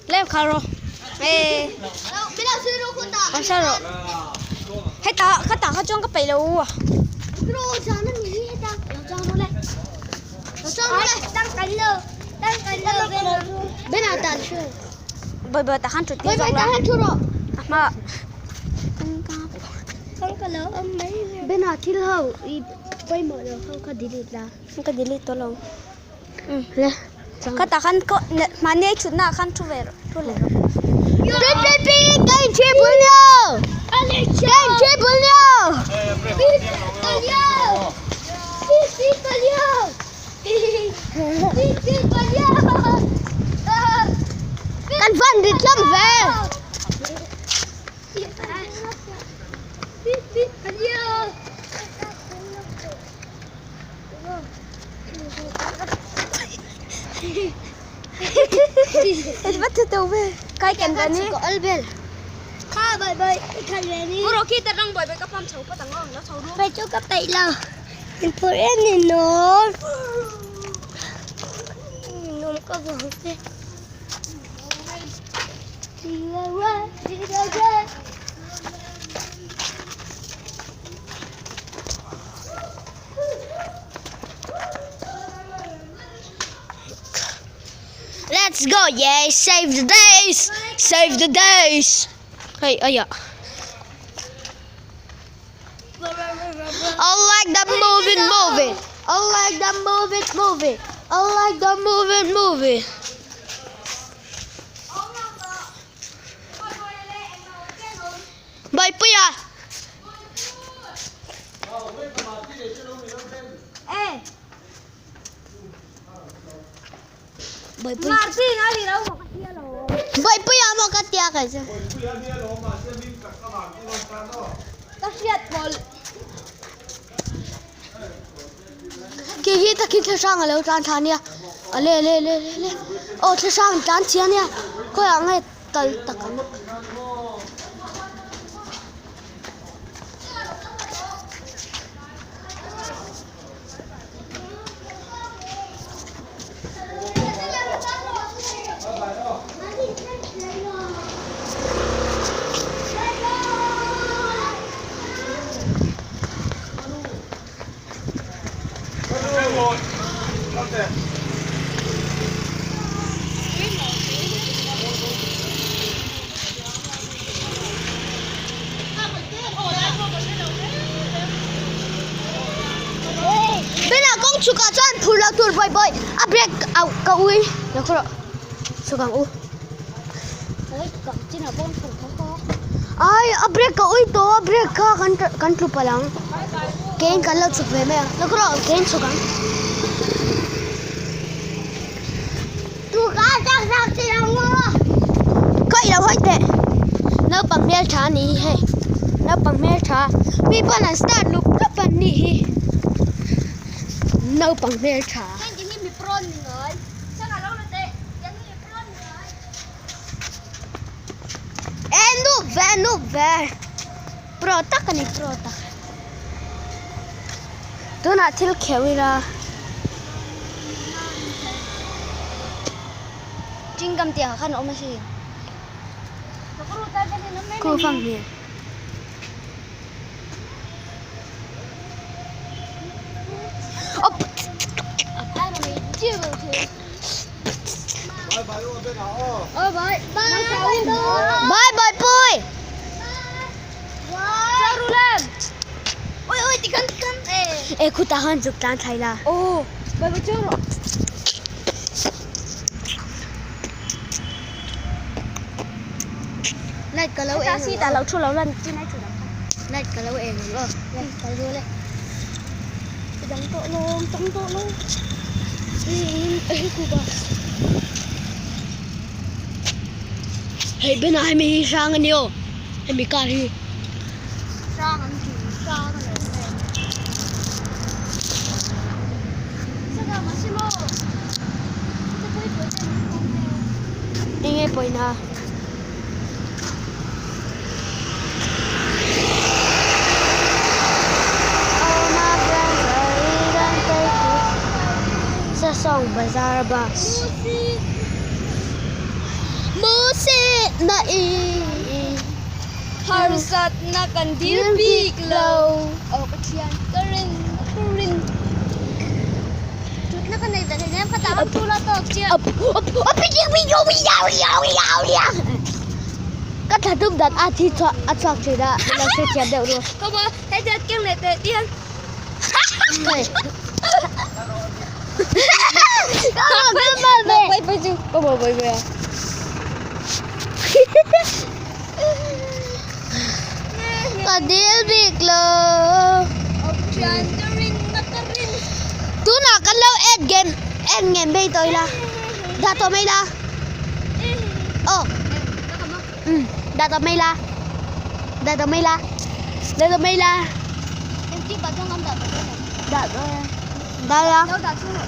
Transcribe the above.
Leo Caro. Bila suruh aku tak. Masaro. Hai ta ka chong ka pai lo à. Bro, jangan ni dah. Jangan boleh. Jangan boleh. Tang kalau. Bena tak sure. Boy tahan tu. Boy tahan curo. Ma. Tang kalau amai. Bena til hau. Boy mo lo hau ka delete lah. Ka delete to lo. Le. Ka tahan ko mane chut na khan tu ver. Tu le. Kain cebulnya. Kain cebulnya. Kan van dit lam ver. Es batte to ve. Kai ken da ni. Ko albel. Kha bye kan ni. Uro ki ta dang boy be ka pam chau ko tang na chau ru. Be chu ka tai la. Por ni no. No ka bo te. Let's go, yay! Save the days! Save the days! Hey, aya. I like that movie. I like that movie. I like that movie. Bye, puya. Eh, Bye, puya. Marti ngali raw mo ka tiya lo. Bye, puya mo katia kasi. Kasiyat bol. Kita sang alo tan than ya. Le. Oh, ta sang tan chian ya. Ko yang ngai tal takan. Bena kong suka chan pula tur boy. Abrek au kaui. Ya kro. Suka u. Ay, ka china bon ko. Ay abrek kaui to abrek ka kan tu palang. Kain kalau supe me. Ya kro kain suka. Tu ka tak tiang mo. Kai la hoi te. Na pang mel tha ni he. Na pang mel tha. Mi pan start look na pan ni he. Nấu bằng mê trà. Cái gì mi pron người. Sao là lâu rồi tệ. Cái gì pron người. Núp về. Pro tắc cái này pro tắc. Tôi nói thiếu khéo ra. Chính cầm tiền khăn ôm gì. Cô phăng miệng. Bye Pui. Sao lên. Ôi tikan. Ê khu tahan dục tan thay la. Ồ, bye chưa rồi. Này cả lâu Ta em. si ta lâu chu lâu lần chứ này chủ động. Này cả lâu em rồi. Này cả lâu lên. Tông tổ luôn. Ê khu ba. Hey Bena hai mi sang anh yêu. Hai mi cả đi. Sang anh này. Saka masimo. Ingay po na. Sa song Bazaar Bus. na i Harsat na kandil big low. Oh, kasiyan. Karin. Chut na kanay dali na katakan pula to. Chia. Cắt thật đúng đặt thi thoại choạc chỉ đã là sẽ chém đều luôn. Không mà thấy chết kiêng này tệ điên. Này. Quay chứ. Bố về. Còn điên việc lờ. Tú nào cắn lâu em game bây tôi là đã tôi mấy là đã tôi mấy là Em chỉ bắt cho ngâm đập. đã là Đâu đặt xuống rồi.